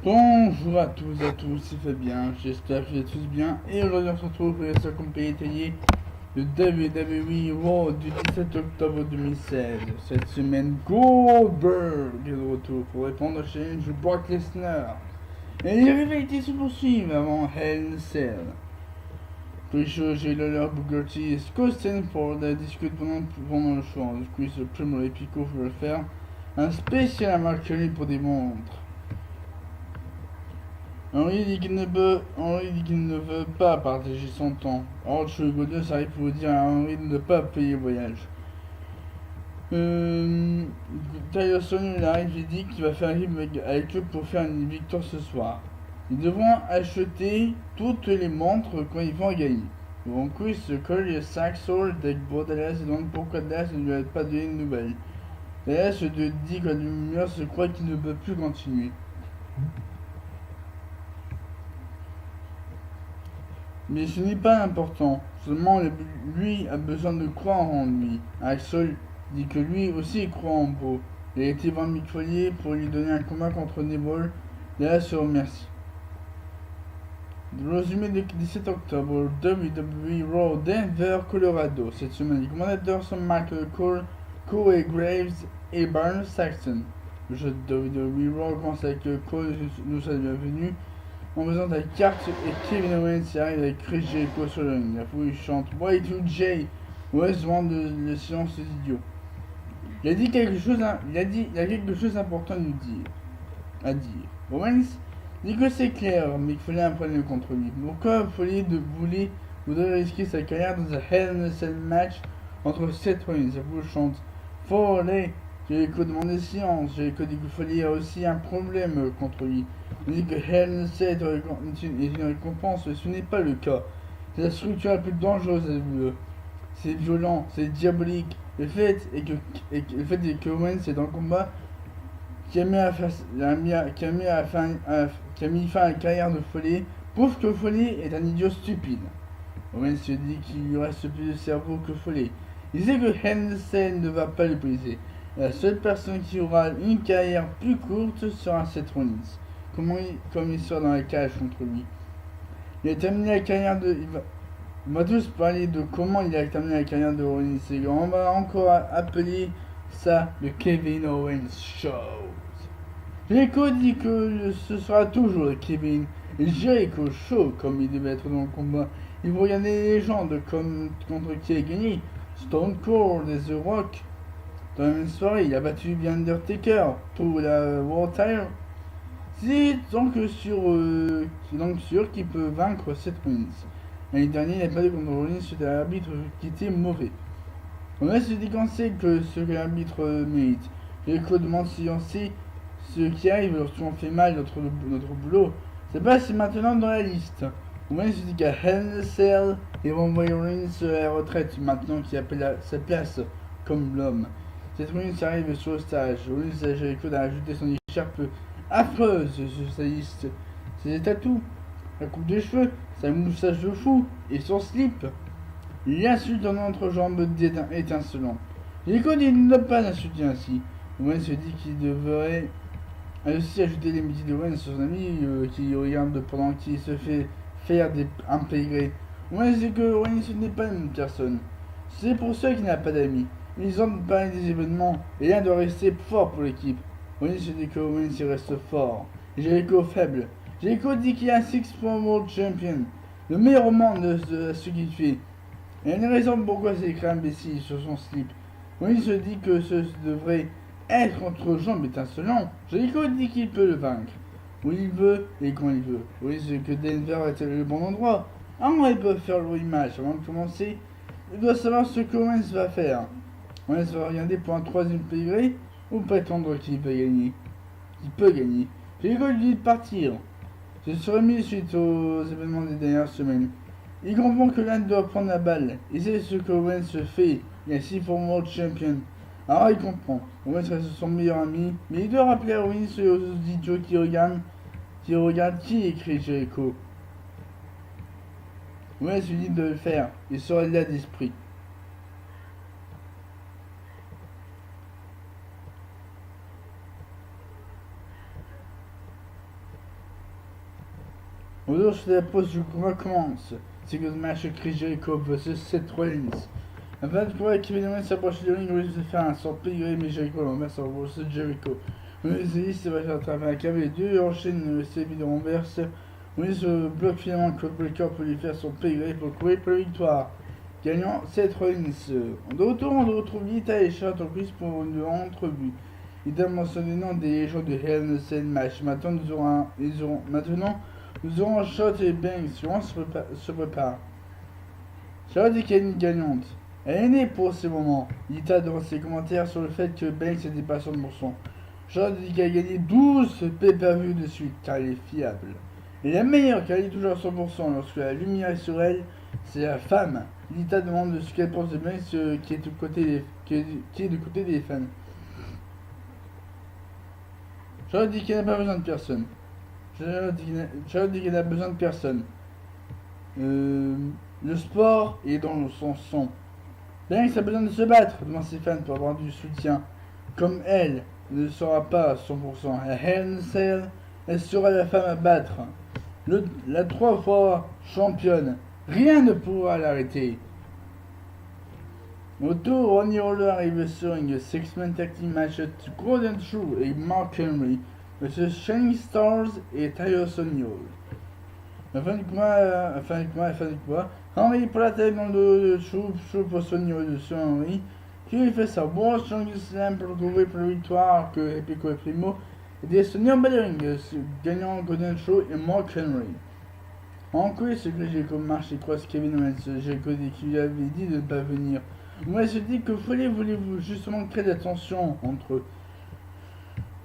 Bonjour à tous et à tous, c'est Fabien, j'espère que vous allez tous bien. Et aujourd'hui on se retrouve pour la compagnie détaillée de WWE Raw du 17 octobre 2016. Cette semaine, Goldberg est de retour pour répondre au challenge de Brock Lesnar. Et les rivalités se poursuivent avant Hell in a Cell. Pre-show, j'ai l'honneur Booker T et Scott Stanford discutent pendant le show. Du coup, ce Primo et Pico veulent faire un spécial à Mark Henry pour des montres. Henry dit qu'il ne veut pas partager son temps. Or, Godios arrive pour dire à Henry de ne pas payer le voyage. Tyler Stone arrive et dit qu'il va faire un rythme avec eux pour faire une victoire ce soir. Ils devront acheter toutes les montres quand ils vont gagner. Bon coup, se colle les sacs Soul avec Dallas et demande pourquoi Dallas ne lui a pas donné de nouvelles. Dallas se dit que la lumière se croit qu'il ne peut plus continuer. Mais ce n'est pas important, seulement lui a besoin de croire en lui. Axel dit que lui aussi croit en Bro. Il a été voir Mick Foley pour lui donner un combat contre Neville. Là se remercie. Le résumé du 17 octobre, WWE Raw Denver, Colorado. Cette semaine, les commentateurs sont Michael Cole, Corey Graves et Byron Saxton. Le jeu de WWE Raw commence avec Cole nous salue la bienvenue. On présente la carte et Kevin Owens arrive avec Chris Jericho sur le ring. La foule chante Y2J. Owens demande le silence des idiots. Il a dit quelque chose, il a quelque chose d'important à dire. Owens dit que c'est clair, mais qu'il fallait un problème contre lui. Pourquoi voudrait risquer sa carrière dans un Hell in a Cell match entre Seth Rollins? La foule chante Foley. Jericho demande le silence. Jericho dit qu'il fallait aussi un problème contre lui. On dit que Hell in a Cell est une récompense, ce n'est pas le cas. C'est la structure la plus dangereuse à WWE. C'est violent, c'est diabolique. Le fait est que Owens est dans le combat qui a mis fin à la carrière de Foley prouve que Foley est un idiot stupide. Owens se dit qu'il lui reste plus de cerveau que Foley. Il sait que Hansen ne va pas le briser. La seule personne qui aura une carrière plus courte sera Seth Rollins. Comme il sera dans la cage contre lui. Il a terminé la carrière de... On va tous parler de comment il a terminé la carrière de Rollins. Et on va encore appeler ça le Kevin Owens Show. Jericho dit que ce sera toujours le Kevin et Jericho Show comme il devait être dans le combat. Il vont regarder les légendes contre qui a gagné. Stone Cold et The Rock. Dans la même soirée, il a battu The Undertaker pour la World Title. C'est donc sûr qu'il peut vaincre Seth Rollins. L'année dernière, il a perdu contre Rollins suite à l'arbitre qui était mauvais. On va se dit qu'on sait que ce que l'arbitre mérite. Jericho demande si on sait ce qui arrive lorsqu'on fait mal notre boulot. C'est pas si maintenant dans la liste. Owens se dit qu'à Hell in a Cell, ils vont envoyer Rollins à la retraite maintenant qu'il appelle sa place comme l'homme. Cette Rollins arrive sur le stage. Rollins a Jericho d'ajouter son écharpe affreuse sur sa liste. Ses tatous, la coupe de cheveux, sa moustache de fou et son slip. Il insulte en entrejambe étincelant. Jericho dit ne pas l'insulter ainsi. Owens se dit qu'il devrait aussi ajouter l'amitié de Owens sur son ami qui regarde pendant qu'il se fait faire des impégrés. Owens dit que Owens n'est pas une personne. C'est pour ça qu'il n'a pas d'amis. Ils ont parlé des événements et l'un doit rester fort pour l'équipe. Owens se dit que Owens reste fort. Et Jericho faible. Jericho dit qu'il est un six-point world champion. Le meilleur au monde de ce qu'il fait. Il y a une raison pourquoi c'est écrit imbécile sur son slip. Owens se dit que ce devrait être entre jambes étincelant. Jericho dit qu'il peut le vaincre. Où il veut et quand il veut. Oui, c'est que Denver est le bon endroit. Ils peuvent faire le rematch avant de commencer. Il doit savoir ce que Owens va faire. Owens va regarder pour un troisième pedigree ou prétendre qu'il peut gagner. Il peut gagner. Jericho lui dit de partir. Je serai mis suite aux événements des dernières semaines. Il comprend que l'un doit prendre la balle. Et c'est ce que Owens fait. Il est 6 fois World Champion. Alors il comprend. Owens reste son meilleur ami. Mais il doit rappeler à Owens et aux idiots qui regardent qui écrit Jericho. Owens lui dit de le faire. Il sera là d'esprit. Aujourd'hui, sur la pause du combat commence. C'est que le match Chris Jericho vs Seth Rollins. Avant de pouvoir Kevin Owens s'approche du ring, Rollins fait un sort pégré, mais Jericho l'enverse en vs Jericho. Rollins se va faire attraper un câble, les deux enchaînent le série de renverse. Rollins bloque finalement Codebreaker pour lui faire son pégré pour courir pour la victoire. Gagnant Seth Rollins. De retour, on retrouve Lita et Charlotte en prise pour une entrevue. Lita mentionne les noms des gens de Hell in a Cell match. Maintenant, nous aurons Charlotte et Banks. Suivant se prépare. Charlotte est Kenny gagnante. Elle est née pour ces moments. Lita dans ses commentaires sur le fait que Banks était pas 100%. Charlotte dit qu'elle a gagné 12 pay-per-view de suite car elle est fiable. Et la meilleure car elle est toujours à 100% lorsque la lumière est sur elle, c'est la femme. Lita demande ce qu'elle pense de Banks qui est du côté des fans. Charlotte dit qu'elle n'a pas besoin de personne. Charlotte dit qu'elle a besoin de personne. Le sport est dans son sang. Banks a besoin de se battre devant ses fans pour avoir du soutien. Comme elle ne sera pas à 100%. À Hell in a Cell, elle sera la femme à battre. La 3 fois championne. Rien ne pourra l'arrêter. Au tour, Ronnie Roller arrive sur une six-man tag team match Golden True et Mark Henry vs Shining Stars et Tyus O'Neill. La fin du combat, Henry pour la tête dans le True pour O'Neill sur Henry, qui fait sa bon strong slam pour couvrir pour la victoire que Epico et Primo et des Sonia Bellering gagnant Golden True et Mark Henry. En quoi ce que Jericho marche et croise Kevin Owens, Jericho dit qu'il lui avait dit de ne pas venir. Moi je dis que Foley voulez-vous justement créer de la tension entre eux.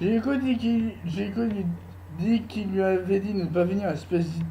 Jericho dit qu'il lui avait dit de ne pas venir à espèce d'idiot.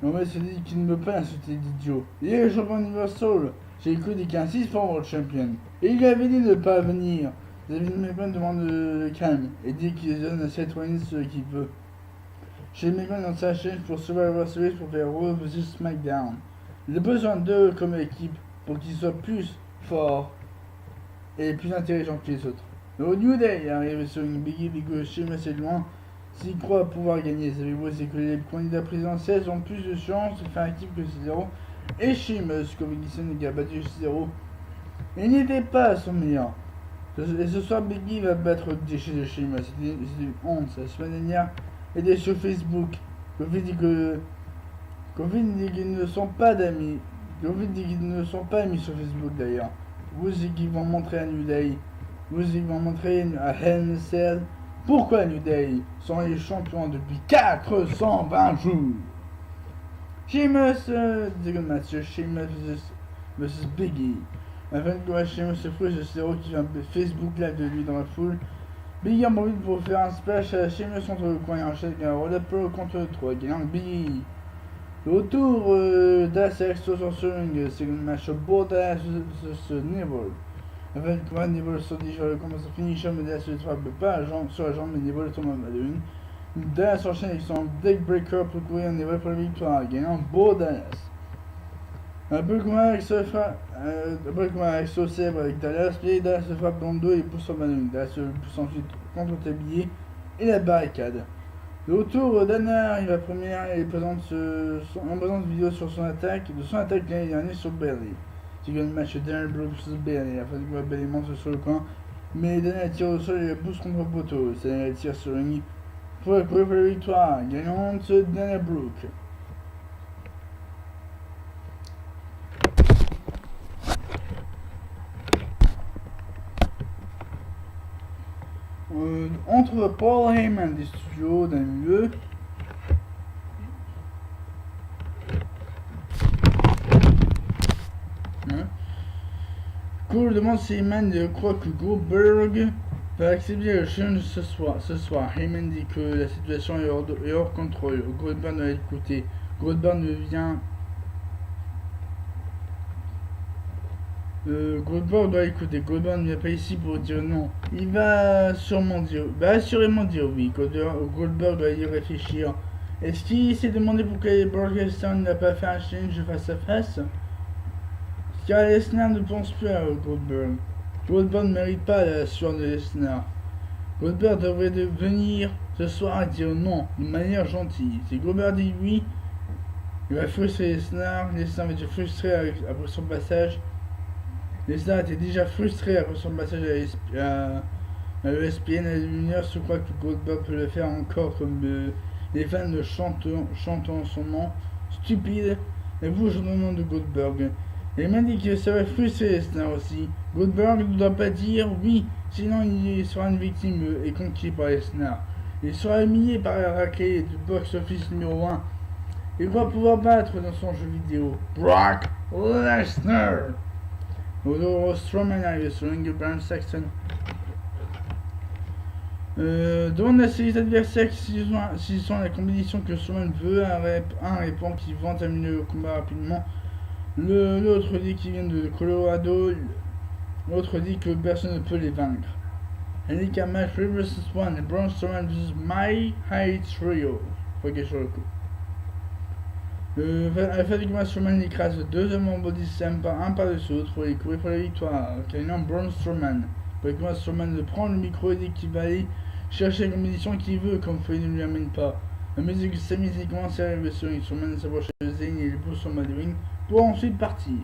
Moi je dis qu'il ne veut pas insulter d'idiot. Il est le champion Universal. Jericho dit qu'il insiste pour World Champion. Et il lui avait dit de ne pas venir. David McMahon demande le calme et dit qu'il donne à Seth Rollins ce qu'il veut. Chez McMahon dans sa chaîne pour Survivor Series pour faire Raw vs SmackDown. Il a besoin d'eux comme équipe pour qu'ils soient plus forts et plus intelligents que les autres. Le New Day arrive sur une Biggie Big Sheamus est loin. S'il croit pouvoir gagner, savez-vous, c'est que les candidats présidentiels ont plus de chances de faire équipe que Cesaro et Sheamus, comme Wilson qui a battu Cesaro. Il n'était pas à son meilleur. Et ce soir, Biggie va battre le déchet de Sheamus. C'était une honte. La semaine dernière, il était sur Facebook. Covid dit qu'ils ne sont pas d'amis. Covid dit qu'ils ne sont pas amis sur Facebook d'ailleurs. Vous dit qu'ils vont montrer à New Day. Vous dit qu'ils vont montrer à Hell in a Cell. Pourquoi New Day sont les champions depuis 420 jours? Sheamus, second match, Sheamus vs Biggie. Afin de courir Sheamus se frustre, c'est Cesaro qui fait un Facebook live de lui dans la foule. Biggie en profite pour faire un splash à Sheamus contre le coin et enchaîne un roll-up contre le 3, gagnant Biggie. Le retour d'As Exo sur ce ring, c'est une match beau d'As sur Neville. Afin de courir Neville se dirige vers le combat sur finisher, mais Dallas ne frappe pas sur la jambe, mais Neville tombe à la une. Dallas enchaîne avec son deckbreaker pour courir Neville pour la victoire, gagnant beau Dallas. Un peu comme avec célèbre avec Dallas, puis Dallas se frappe dans le dos et pousse son ballon. Dallas se pousse ensuite contre le tablier et la barricade. Le retour d'Anna arrive à première et présente vidéo sur son attaque, l'année dernière sur Bayley. C'est le match Daniel Brooks vs Bayley. La fin du combat, Bayley monte sur le coin, mais Daniel tire au sol et la pousse contre le poteau. Daniel tire sur le ring pour courir pour la victoire, gagnante Daniel Brooks. Entre Paul Heyman des studios d'un lieu. Cole demande si Heyman croit que Goldberg va accepter le challenge ce soir. Heyman dit que la situation est hors contrôle. Goldberg doit écouter. Goldberg doit écouter. Goldberg ne vient pas ici pour dire non. Il va assurément dire oui. Goldberg doit y réfléchir. Est-ce qu'il s'est demandé pourquoi Brock Lesnar n'a pas fait un challenge face à face? Car Lesnar ne pense plus à Goldberg. Goldberg ne mérite pas la sueur de Lesnar. Goldberg devrait venir ce soir et dire non de manière gentille. Si Goldberg dit oui, il va frustrer Lesnar. Lesnar va être frustré après son passage. Lesnar était déjà frustré après son passage à l'ESPN à l'Union. Je crois que Goldberg peut le faire encore comme les fans de chantant son nom. Stupide. Et vous, je demande de Goldberg. Il m'a dit que ça va frustrer Lesnar aussi. Goldberg ne doit pas dire oui, sinon il sera une victime et conquis par Lesnar. Il sera humilié par la raclée du box-office numéro 1. Il va pouvoir battre dans son jeu vidéo Brock Lesnar. Strowman arrive sur le ring de Braun Saxton. Demande à ses adversaires s'ils sont à la compétition que Strowman veut. Un répond qu'il vont terminer le combat rapidement. L'autre dit qu'il vient de Colorado. L'autre dit que personne ne peut les vaincre. Handicap match 3 vs 1 et Braun Strowman vs My High Trio. Faut qu'il soit le coup. À la fin du combat, Strowman écrase deux hommes en body slam un par-dessus l'autre pour les courir pour la victoire. Câlinant Braun Strowman. Pour le combat, Strowman prend le micro et dit qu'il va aller chercher la compétition qu'il veut comme Feuille ne lui amène pas. La musique de Sami Zayn commence à arriver sur ring. Strowman s'approche de Zayn et il pousse sur le ring pour ensuite partir.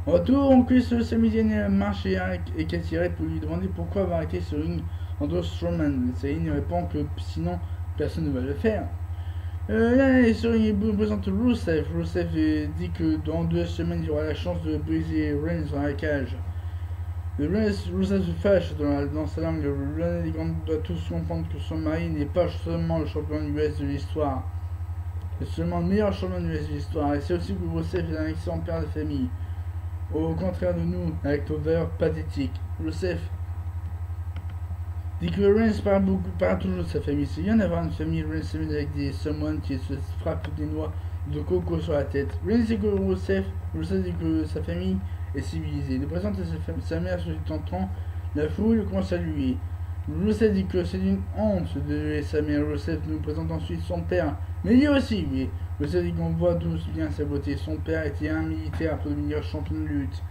Au retour, on cuisse Sami Zayn marche et Katy Red pour lui demander pourquoi avoir arrêté ce ring entre Strowman. Zayn répond que sinon personne ne va le faire. Là, sur il présente Rusev. Rusev dit que dans 2 semaines, il aura la chance de briser Reigns dans la cage. Rusev se fâche dans sa langue. Reigns doit tous comprendre que son mari n'est pas seulement le champion US de l'histoire. C'est seulement le meilleur champion US de l'histoire. Et c'est aussi que Rusev est un excellent père de famille. Au contraire de nous, avec nos valeurs pathétiques. Rusev dit que Reigns parle toujours de sa famille. C'est bien d'avoir une famille Reigns avec des someone qui se frappent des noix de coco sur la tête. Reigns dit que Rusev dit que sa famille est civilisée. Il présente sa mère sur le tentant. La foule commence à lui. Rusev dit que c'est une honte de lever sa mère. Rusev nous présente ensuite son père. Mais lui aussi, oui. Rusev dit qu'on voit tous bien sa beauté. Son père était un militaire pour devenir champion de lutte.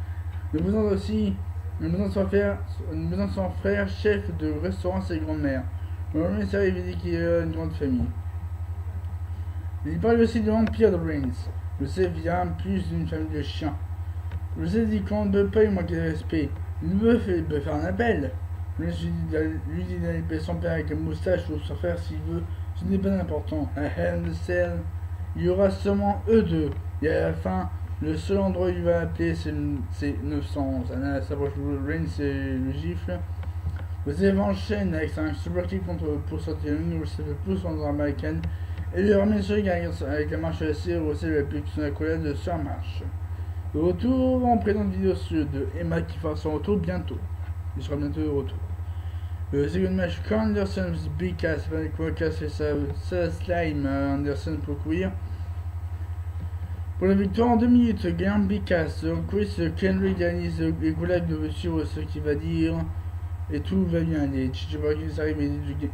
Il nous présente aussi une maison de son frère, chef de restaurant, sa grand-mère. Reigns arrive et dit qu'il a une grande famille. Il parle aussi de l'empire de Reigns. Rusev vient plus d'une famille de chiens. Rusev dit qu'on ne peut pas lui manquer de respect. Il peut faire un appel. Reigns lui dit d'aller payer son père avec une moustache ou son frère s'il veut. Ce n'est pas important. À Hell in a Cell, il y aura seulement eux deux. Et à la fin, le seul endroit où il va appeler, c'est 911. Anna s'approche de Reigns et le gifle. Rusev enchaîne avec un super kick pour sortir le ring. Rusev pousse en droit américaine et le ramène sur le avec la marche à la cire. Rusev applique son accolade sur la marche. De retour, on présente vidéo de Emma qui fera son retour bientôt. Il sera bientôt de retour. Le second match, Carl Anderson vs Big Cass. Cass fait sa slime Anderson pour courir. Pour la victoire en 2 minutes, gagnant Big Cass. Chris Kendrick réalise les collègues de suivre ce qu'il va dire. Et tout va bien aller. Chichi Perkins arrive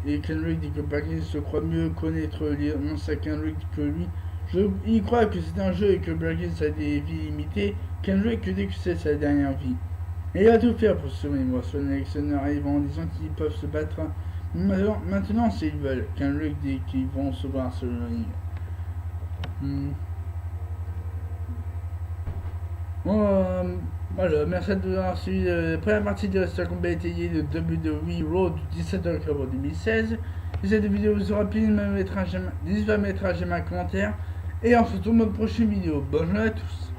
et Kendrick dit que Perkins se croit mieux connaître l'ancien Kendrick que lui. Il croit que c'est un jeu et que Perkins a des vies limitées. Kendrick dit que c'est sa dernière vie. Et il va tout faire pour se sauver. Son électionneur arrive en disant qu'ils peuvent se battre maintenant s'ils veulent. Kendrick dit qu'ils vont se voir sur le ring. Voilà, merci de vous avoir suivi la première partie de ce combat étayé de WWE Raw du 17 octobre 2016. Si cette vidéo vous aura plu, n'hésitez pas à mettre un j'aime, un commentaire. Et on se retrouve dans notre prochaine vidéo. Bonne journée à tous.